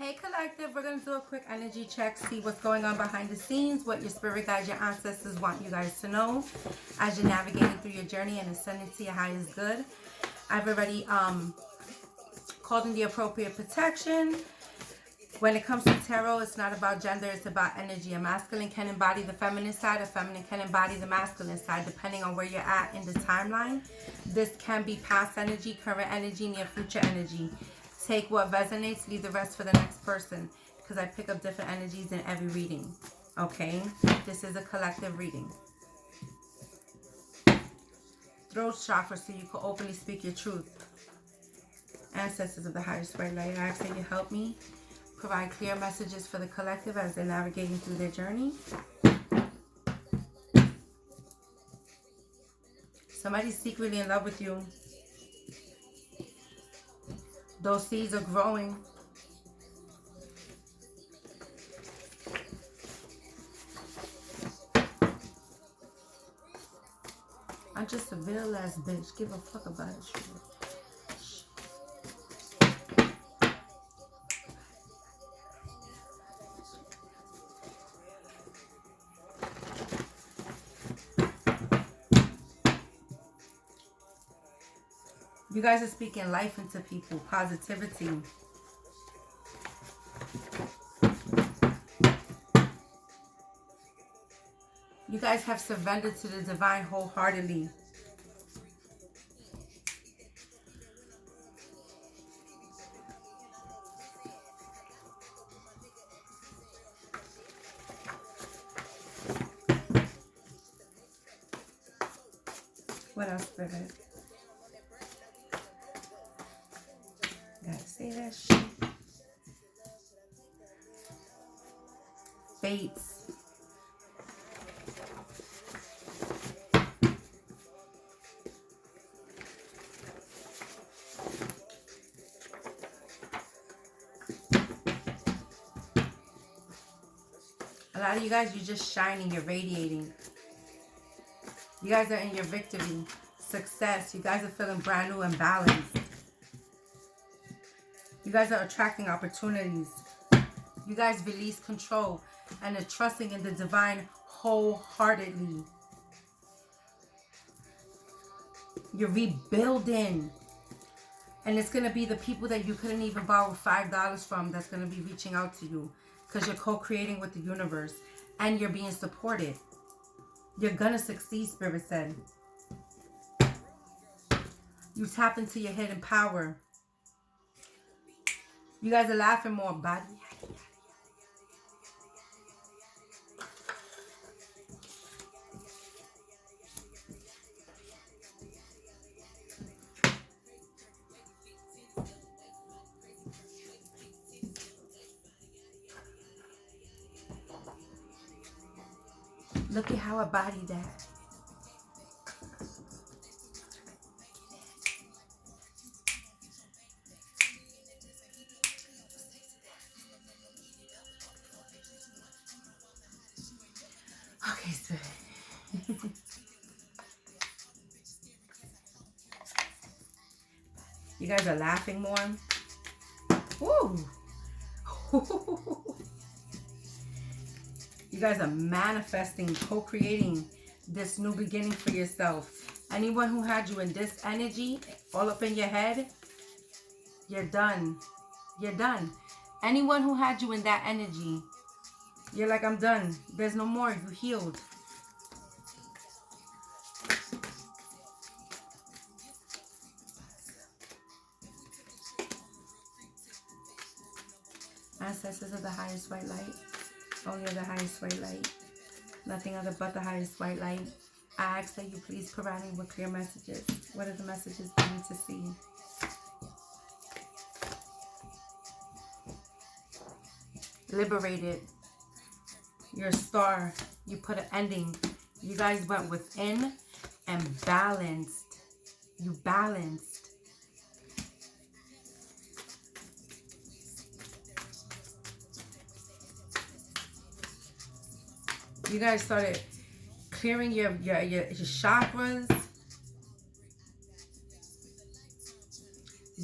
Hey collective, we're going to do a quick energy check, see what's going on behind the scenes, what your spirit guides, your ancestors want you guys to know as you're navigating through your journey and ascending to your highest good. I've already called in the appropriate protection. When it comes to tarot, it's not about gender, it's about energy. A masculine can embody the feminine side, a feminine can embody the masculine side, depending on where you're at in the timeline. This can be past energy, current energy, near future energy. Take what resonates, leave the rest for the next person, because I pick up different energies in every reading. Okay? This is a collective reading. Throat chakra, so you can openly speak your truth. Ancestors of the highest white light, I ask that you help me provide clear messages for the collective as they're navigating through their journey. Somebody's secretly in love with you. Those seeds are growing. I'm just a real ass bitch. Give a fuck about it. You guys are speaking life into people, positivity. You guys have surrendered to the divine wholeheartedly. What else, Spirit? Gotta say that shit. Fates. A lot of you guys, you're just shining, you're radiating. You guys are in your victory, success. You guys are feeling brand new and balanced. You guys are attracting opportunities. You guys release control and are trusting in the divine wholeheartedly. You're rebuilding. And it's going to be the people that you couldn't even borrow $5 from that's going to be reaching out to you. Because you're co-creating with the universe. And you're being supported. You're going to succeed, Spirit said. You tap into your hidden power. You guys are laughing more, body. Look at how I bodied that. Okay, Spirit. You guys are laughing more. Woo! You guys are manifesting, co-creating this new beginning for yourself. Anyone who had you in this energy, all up in your head, you're done. You're done. Anyone who had you in that energy, you're like, I'm done. There's no more. You healed. Ancestors of the highest white light. Only of the highest white light. Nothing other but the highest white light. I ask that you please provide me with clear messages. What are the messages I need to see? Liberated. You're a star. You put an ending. You guys went within and balanced. You balanced. You guys started clearing your chakras.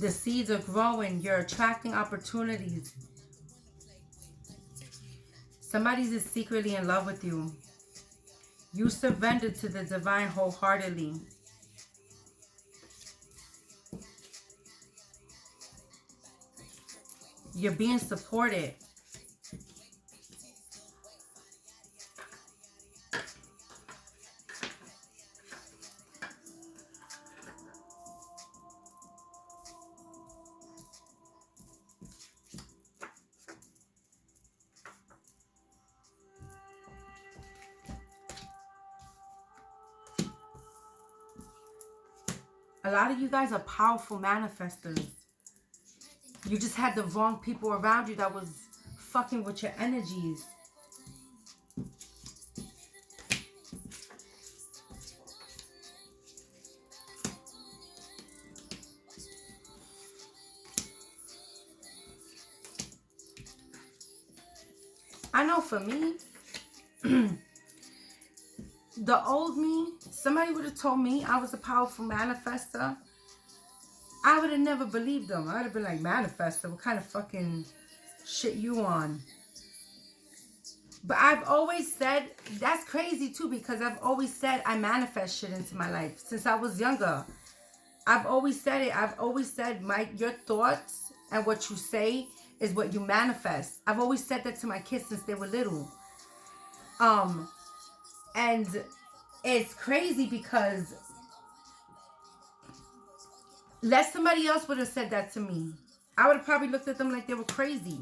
The seeds are growing. You're attracting opportunities. Somebody is secretly in love with you. You surrender to the divine wholeheartedly. You're being supported. A lot of you guys are powerful manifestors. You just had the wrong people around you that was fucking with your energies. I know for me, the old me, somebody would have told me I was a powerful manifester, I would have never believed them. I would have been like, manifester? What kind of fucking shit you on? But I've always said, that's crazy too, because I've always said I manifest shit into my life since I was younger. I've always said it. I've always said your thoughts and what you say is what you manifest. I've always said that to my kids since they were little. And it's crazy because let somebody else would have said that to me, I would have probably looked at them like they were crazy.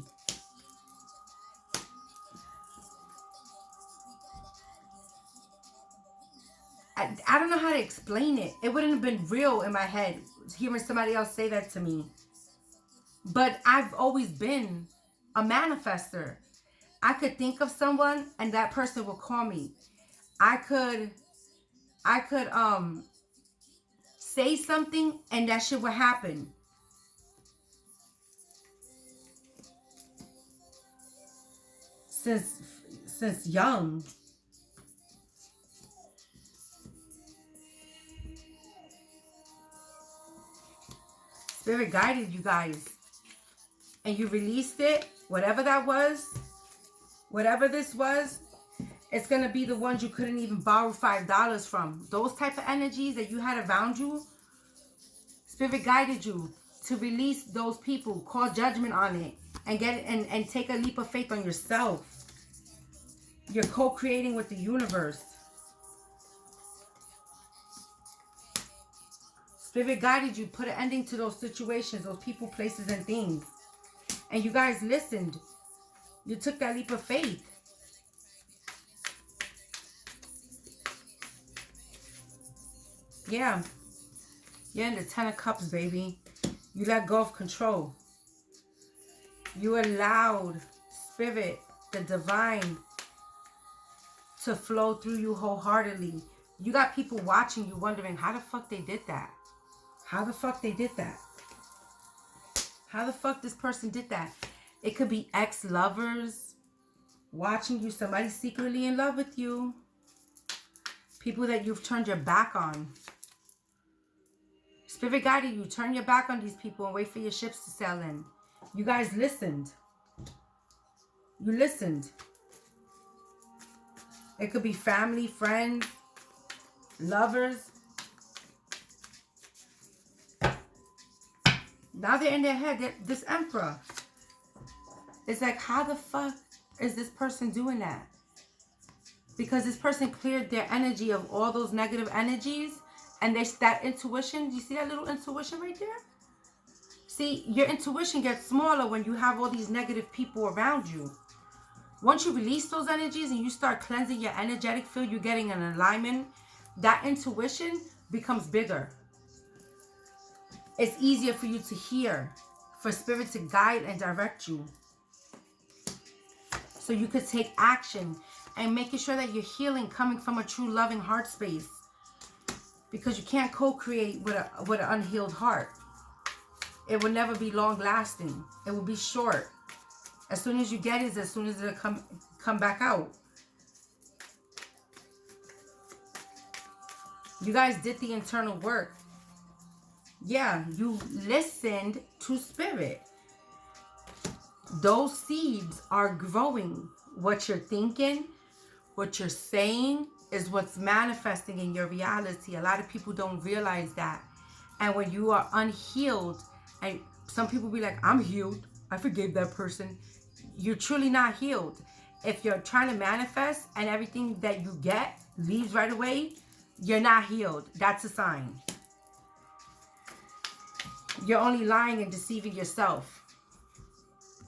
I don't know how to explain it. It wouldn't have been real in my head hearing somebody else say that to me. But I've always been a manifester. I could think of someone and that person will call me. I could say something and that shit would happen. Since young. Spirit guided you guys. And you released it. Whatever that was. Whatever this was. It's going to be the ones you couldn't even borrow $5 from. Those type of energies that you had around you. Spirit guided you to release those people. Call judgment on it. And get it, and take a leap of faith on yourself. You're co-creating with the universe. Spirit guided you. Put an ending to those situations. Those people, places, and things. And you guys listened. You took that leap of faith. Yeah. You're in the 10 of Cups, baby. You let go of control. You allowed Spirit, the divine, to flow through you wholeheartedly. You got people watching you wondering how the fuck they did that. How the fuck they did that. How the fuck this person did that. It could be ex-lovers watching you. Somebody secretly in love with you. People that you've turned your back on. Spirit guided you. Turn your back on these people and wait for your ships to sail in. You guys listened. You listened. It could be family, friends, lovers. Now they're in their head. This Emperor. It's like, how the fuck is this person doing that? Because this person cleared their energy of all those negative energies. And there's that intuition. Do you see that little intuition right there? See, your intuition gets smaller when you have all these negative people around you. Once you release those energies and you start cleansing your energetic field, you're getting an alignment. That intuition becomes bigger. It's easier for you to hear, for Spirit to guide and direct you. So you could take action and making sure that you're healing coming from a true loving heart space. Because you can't co-create with an unhealed heart. It will never be long lasting. It will be short. As soon as you get it, as soon as it'll come back out. You guys did the internal work. Yeah, you listened to Spirit. Those seeds are growing what you're thinking, what you're saying is what's manifesting in your reality. A lot of people don't realize that. And when you are unhealed, and some people be like, I'm healed, I forgave that person. You're truly not healed. If you're trying to manifest and everything that you get leaves right away, you're not healed. That's a sign. You're only lying and deceiving yourself.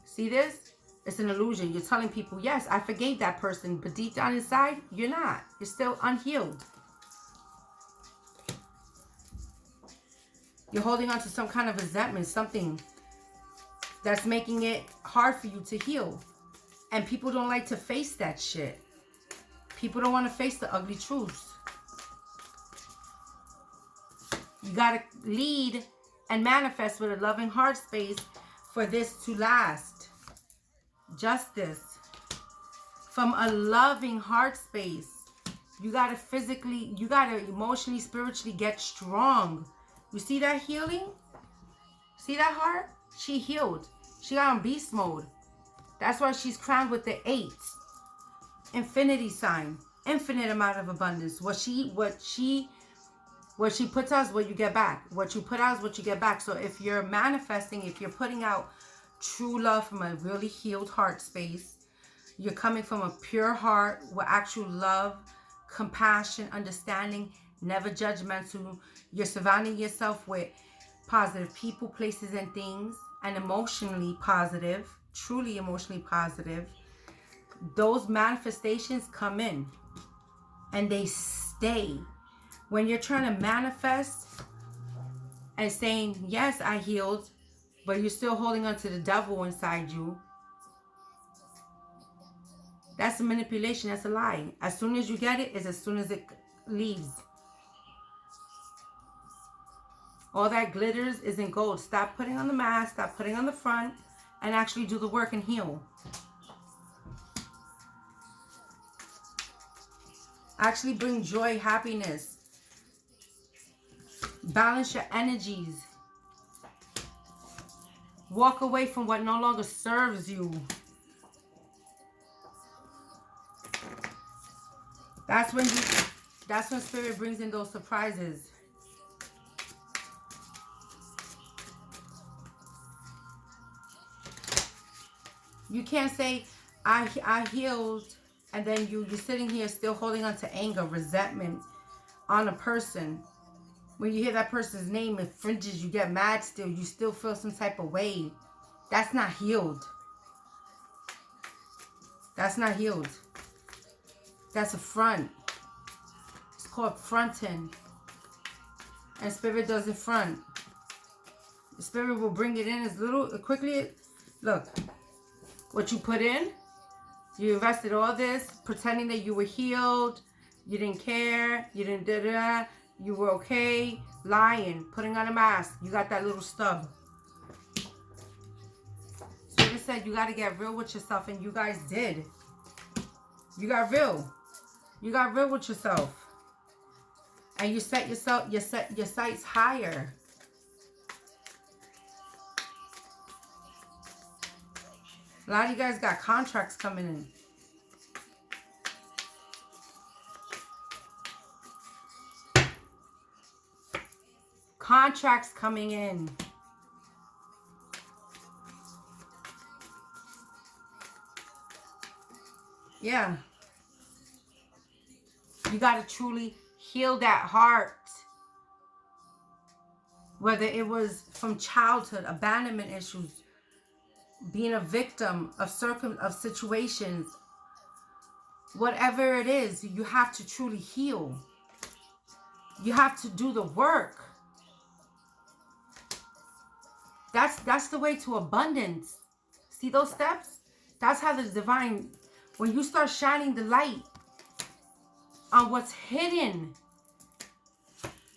See this? It's an illusion. You're telling people, yes, I forgave that person, but deep down inside, you're not. You're still unhealed. You're holding on to some kind of resentment, something that's making it hard for you to heal. And people don't like to face that shit. People don't want to face the ugly truths. You got to lead and manifest with a loving heart space for this to last. Justice. From a loving heart space. You got to physically, you got to emotionally, spiritually get strong. You see that healing? See that heart? She healed. She got on beast mode. That's why she's crowned with the 8. Infinity sign. Infinite amount of abundance. What she puts out is what you get back. What you put out is what you get back. So if you're manifesting, if you're putting out true love from a really healed heart space, you're coming from a pure heart with actual love, compassion, understanding, never judgmental. You're surrounding yourself with positive people, places, and things, and emotionally positive, truly emotionally positive. Those manifestations come in and they stay. When you're trying to manifest and saying, yes, I healed, but you're still holding on to the devil inside you, that's a manipulation. That's a lie. As soon as you get it, is as soon as it leaves. All that glitters isn't gold. Stop putting on the mask. Stop putting on the front. And actually do the work and heal. Actually bring joy, happiness. Balance your energies. Walk away from what no longer serves you. That's when Spirit brings in those surprises. You can't say, I healed, and then you're sitting here still holding on to anger, resentment on a person. When you hear that person's name, it fringes, you get mad still. You still feel some type of way. That's not healed. That's not healed. That's a front. It's called fronting. And Spirit doesn't front. The Spirit will bring it in as quickly. Look. What you put in, you invested all this, pretending that you were healed, you didn't care, you didn't da-da, you were okay, lying, putting on a mask, you got that little stub. Spirit said you got to get real with yourself, and you guys did. You got real. You got real with yourself. And you set your sights higher. A lot of you guys got contracts coming in. Contracts coming in. Yeah. You got to truly heal that heart. Whether it was from childhood, abandonment issues, being a victim of situations, whatever it is, you have to truly heal. You have to do the work. That's the way to abundance. See those steps? That's how the divine, when you start shining the light on what's hidden,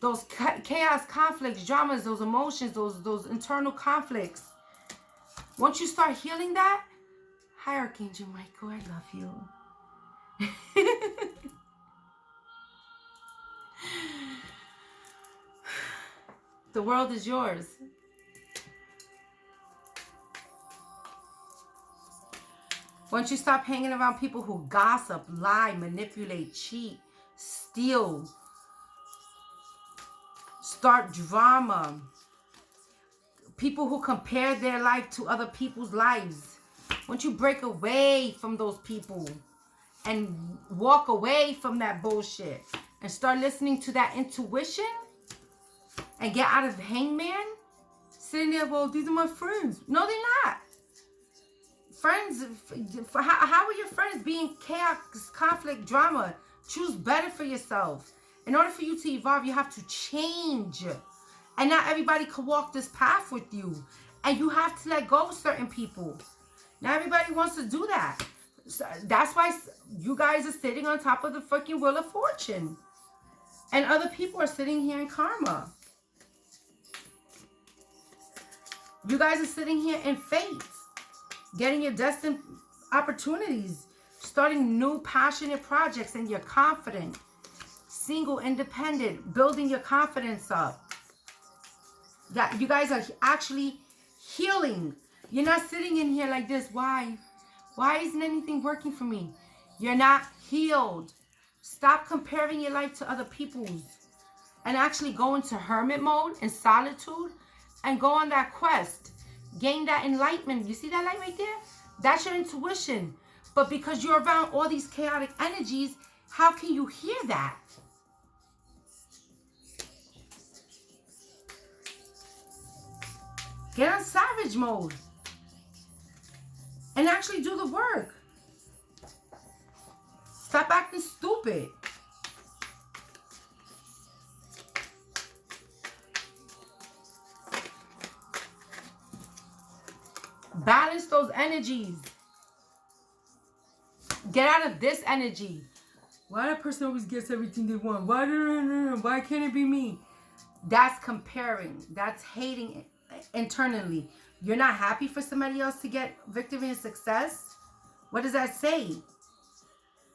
those chaos, conflicts, dramas, those emotions, those internal conflicts. Once you start healing that, hi Archangel Michael, I love you. The world is yours. Once you stop hanging around people who gossip, lie, manipulate, cheat, steal, start drama, people who compare their life to other people's lives. Once you break away from those people and walk away from that bullshit and start listening to that intuition and get out of the hangman, sitting there, well, these are my friends. No, they're not. Friends, how are your friends being chaos, conflict, drama? Choose better for yourself. In order for you to evolve, you have to change. And not everybody can walk this path with you. And you have to let go of certain people. Not everybody wants to do that. So that's why you guys are sitting on top of the freaking Wheel of Fortune. And other people are sitting here in karma. You guys are sitting here in fate. Getting your destined opportunities. Starting new passionate projects, and you're confident. Single, independent. Building your confidence up. That you guys are actually healing. You're not sitting in here like this. Why? Why isn't anything working for me? You're not healed. Stop comparing your life to other people's. And actually go into hermit mode and solitude. And go on that quest. Gain that enlightenment. You see that light right there? That's your intuition. But because you're around all these chaotic energies, how can you hear that? Get on savage mode. And actually do the work. Stop acting stupid. Balance those energies. Get out of this energy. Why that person always gets everything they want? Why can't it be me? That's comparing. That's hating internally. You're not happy for somebody else to get victory and success? What does that say?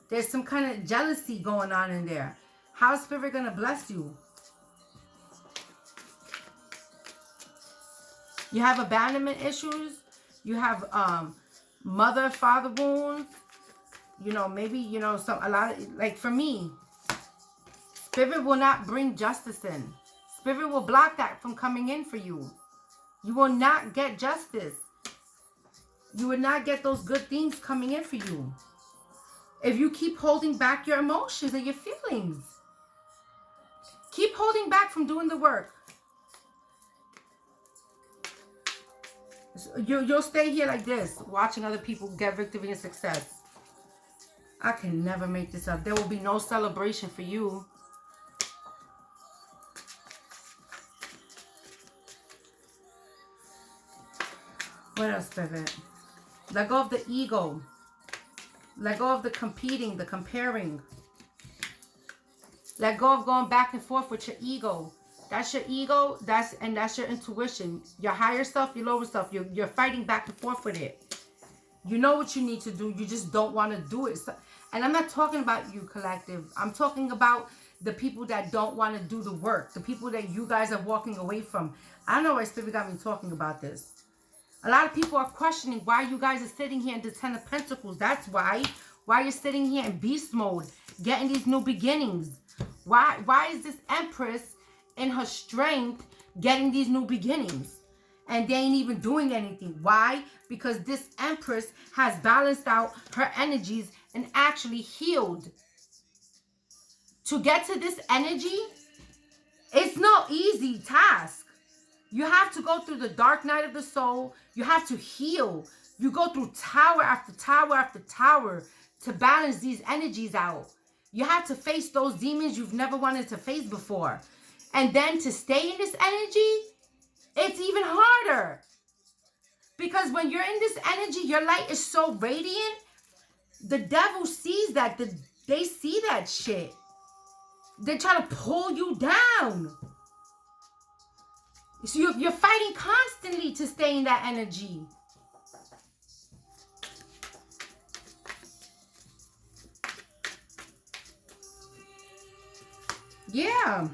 There's some kind of jealousy going on in there. How is Spirit going to bless you? You have abandonment issues. You have mother, father wounds. You know, maybe, you know, a lot of, like for me, Spirit will not bring justice in. Spirit will block that from coming in for you. You will not get justice. You will not get those good things coming in for you. If you keep holding back your emotions and your feelings. Keep holding back from doing the work. You'll stay here like this, watching other people get victory and success. I can never make this up. There will be no celebration for you. What else, Spirit? Let go of the ego. Let go of the competing, the comparing. Let go of going back and forth with your ego. That's your ego, that's your intuition. Your higher self, your lower self, you're fighting back and forth with it. You know what you need to do, you just don't want to do it. So, and I'm not talking about you, collective. I'm talking about the people that don't want to do the work. The people that you guys are walking away from. I don't know why Spirit got me talking about this. A lot of people are questioning why you guys are sitting here in the Ten of Pentacles. That's why. Why you're sitting here in beast mode, getting these new beginnings. Why is this Empress in her strength getting these new beginnings? And they ain't even doing anything. Why? Because this Empress has balanced out her energies and actually healed. To get to this energy, it's no easy task. You have to go through the dark night of the soul. You have to heal. You go through tower after tower after tower to balance these energies out. You have to face those demons you've never wanted to face before. And then to stay in this energy, it's even harder. Because when you're in this energy, your light is so radiant. The devil sees that. They see that shit. They try to pull you down. So you're fighting constantly to stay in that energy. Yeah.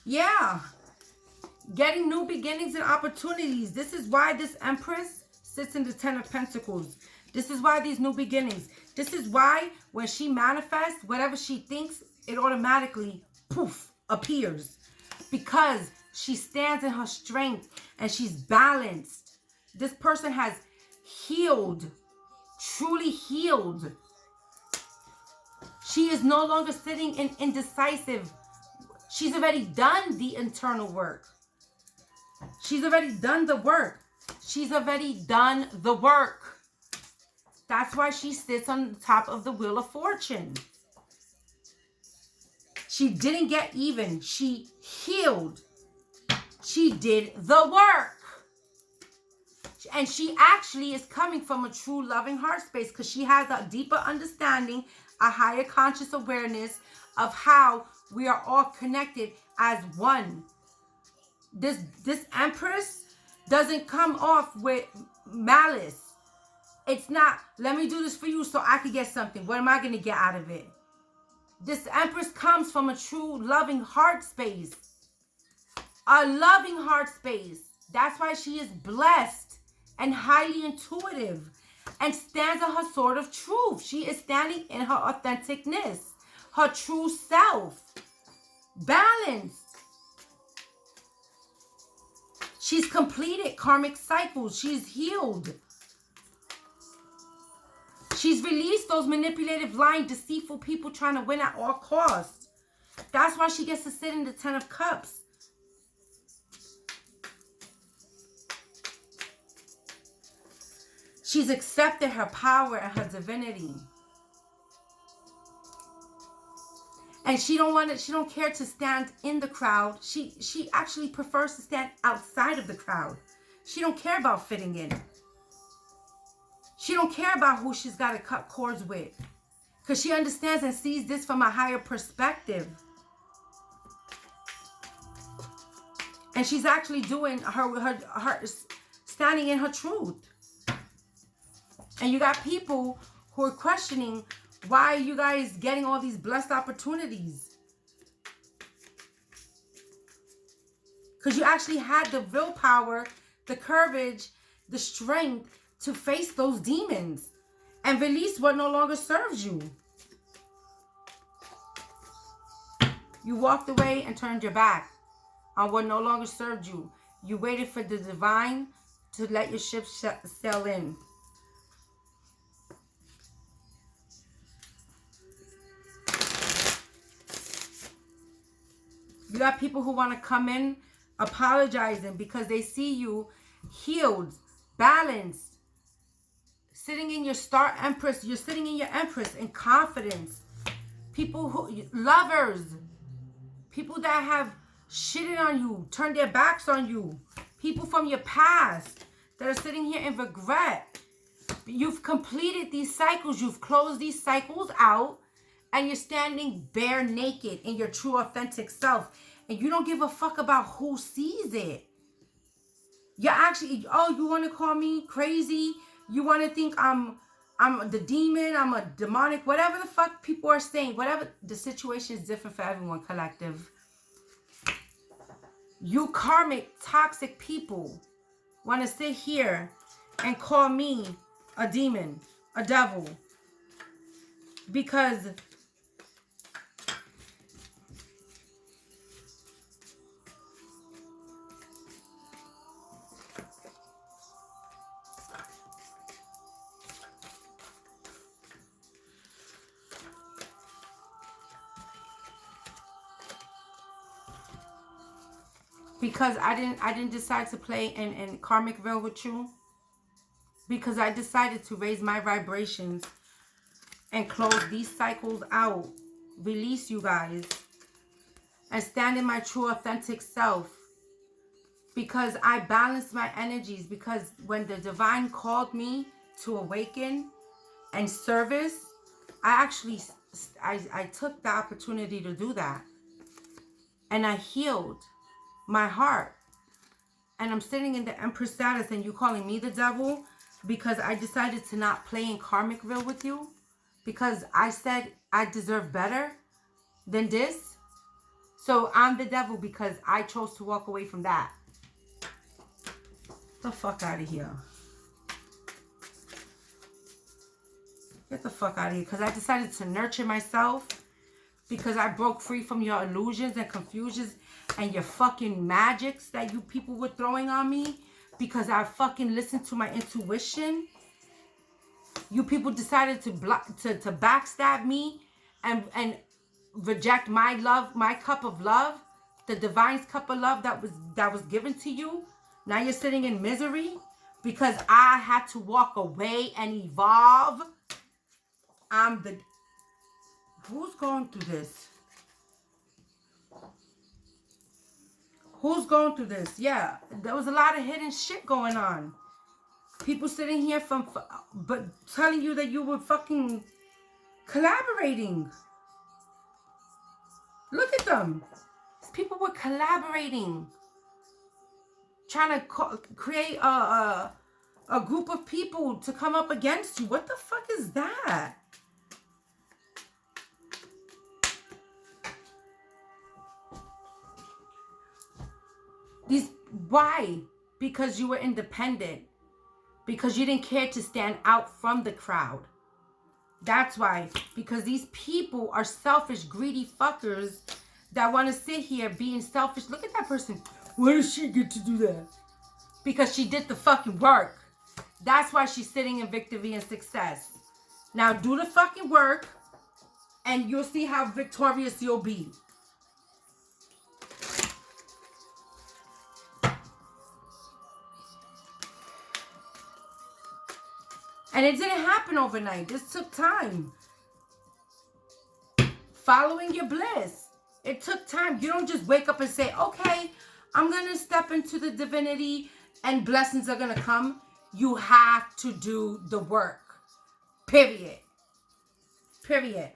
Yeah. Getting new beginnings and opportunities. This is why this Empress sits in the Ten of Pentacles. This is why these new beginnings. This is why when she manifests, whatever she thinks, it automatically, poof, appears. Because she stands in her strength and she's balanced. This person has healed, truly healed. She is no longer sitting in indecisive. She's already done the internal work. She's already done the work. She's already done the work. That's why she sits on the top of the Wheel of Fortune. She didn't get even. She healed. She did the work. And she actually is coming from a true loving heart space because she has a deeper understanding, a higher conscious awareness of how we are all connected as one. This Empress doesn't come off with malice. It's not, let me do this for you so I can get something. What am I going to get out of it? This Empress comes from a true loving heart space. A loving heart space. That's why she is blessed and highly intuitive and stands on her sword of truth. She is standing in her authenticness, her true self. Balanced. She's completed karmic cycles. She's healed. She's released those manipulative, lying, deceitful people trying to win at all costs. That's why she gets to sit in the Ten of Cups. She's accepted her power and her divinity. And she don't care to stand in the crowd. She actually prefers to stand outside of the crowd. She don't care about fitting in. She don't care about who she's got to cut cords with. Because she understands and sees this from a higher perspective. And she's actually doing her standing in her truth. And you got people who are questioning, why are you guys getting all these blessed opportunities? Because you actually had the willpower, the courage, the strength to face those demons and release what no longer serves you. You walked away and turned your back on what no longer served you. You waited for the divine to let your ship sail in. You got people who want to come in apologizing because they see you healed, balanced, sitting in your star Empress. You're sitting in your Empress in confidence. People who, lovers, people that have shitted on you, turned their backs on you, people from your past that are sitting here in regret. You've completed these cycles. You've closed these cycles out. And you're standing bare naked in your true authentic self. And you don't give a fuck about who sees it. You're actually, oh, you want to call me crazy? You want to think I'm the demon, I'm a demonic, whatever the fuck people are saying. Whatever, the situation is different for everyone, collective. You karmic, toxic people want to sit here and call me a demon, a devil. Because I didn't decide to play in Karmicville with you, because I decided to raise my vibrations and close these cycles out, release you guys, and stand in my true authentic self, because I balanced my energies. Because when the divine called me to awaken and service, I took the opportunity to do that, and I healed my heart. And I'm sitting in the Empress status, and you calling me the devil because I decided to not play in Karmicville with you, because I said I deserve better than this. So I'm the devil because I chose to walk away from that. The fuck out of here. Get the fuck out of here. Because I decided to nurture myself. Because I broke free from your illusions and confusions and your fucking magics that you people were throwing on me. Because I fucking listened to my intuition. You people decided to backstab me and reject my love, my cup of love, the divine's cup of love that was given to you. Now you're sitting in misery because I had to walk away and evolve. Who's going through this? Who's going through this? Yeah, there was a lot of hidden shit going on. People sitting here but telling you that you were fucking collaborating. Look at them. These people were collaborating. Trying to create a group of people to come up against you. What the fuck is that? Why? Because you were independent. Because you didn't care to stand out from the crowd. That's why. Because these people are selfish, greedy fuckers that want to sit here being selfish. Look at that person. Why does she get to do that? Because she did the fucking work. That's why she's sitting in victory and success. Now do the fucking work and you'll see how victorious you'll be. And it didn't happen overnight. This took time. Following your bliss. It took time. You don't just wake up and say, okay, I'm going to step into the divinity and blessings are going to come. You have to do the work. Period. Period.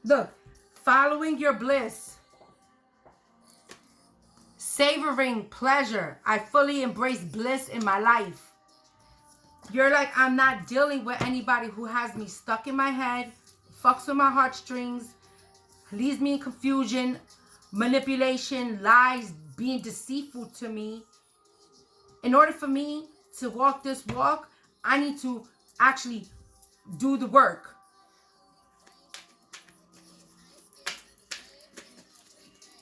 Look, following your bliss, savoring pleasure. I fully embrace bliss in my life. You're like, I'm not dealing with anybody who has me stuck in my head, fucks with my heartstrings, leaves me in confusion, manipulation, lies, being deceitful to me. In order for me to walk this walk, I need to actually do the work.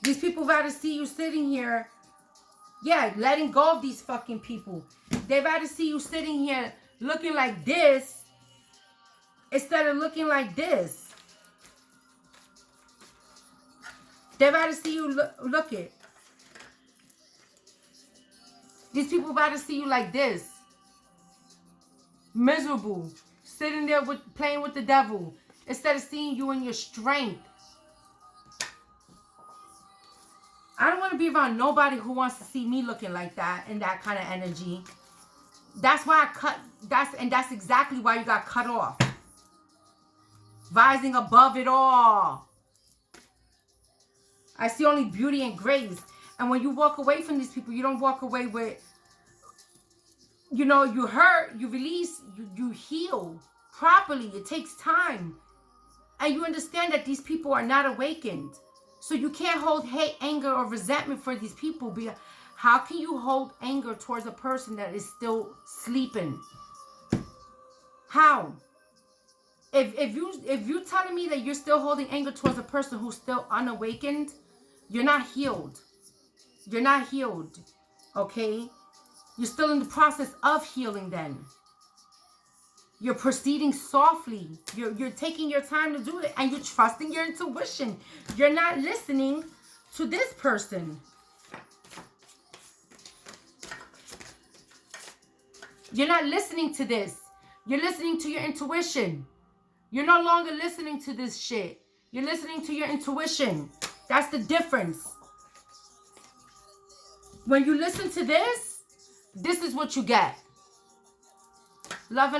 These people rather see you sitting here, yeah, letting go of these fucking people. They'd rather see you sitting here looking like this instead of looking like this. They'd rather see you look it. These people rather see you like this. Miserable. Sitting there playing with the devil instead of seeing you in your strength. I don't want to be around nobody who wants to see me looking like that and that kind of energy. That's why I cut. That's exactly why you got cut off. Rising above it all. I see only beauty and grace. And when you walk away from these people, you don't walk away with, you know, you hurt, you release, you heal properly. It takes time. And you understand that these people are not awakened. So you can't hold hate, anger, or resentment for these people. How can you hold anger towards a person that is still sleeping? How? If you telling me that you're still holding anger towards a person who's still unawakened, you're not healed. You're not healed. Okay? You're still in the process of healing then. You're proceeding softly. You're taking your time to do it. And you're trusting your intuition. You're not listening to this person. You're not listening to this. You're listening to your intuition. You're no longer listening to this shit. You're listening to your intuition. That's the difference. When you listen to this, this is what you get. Love and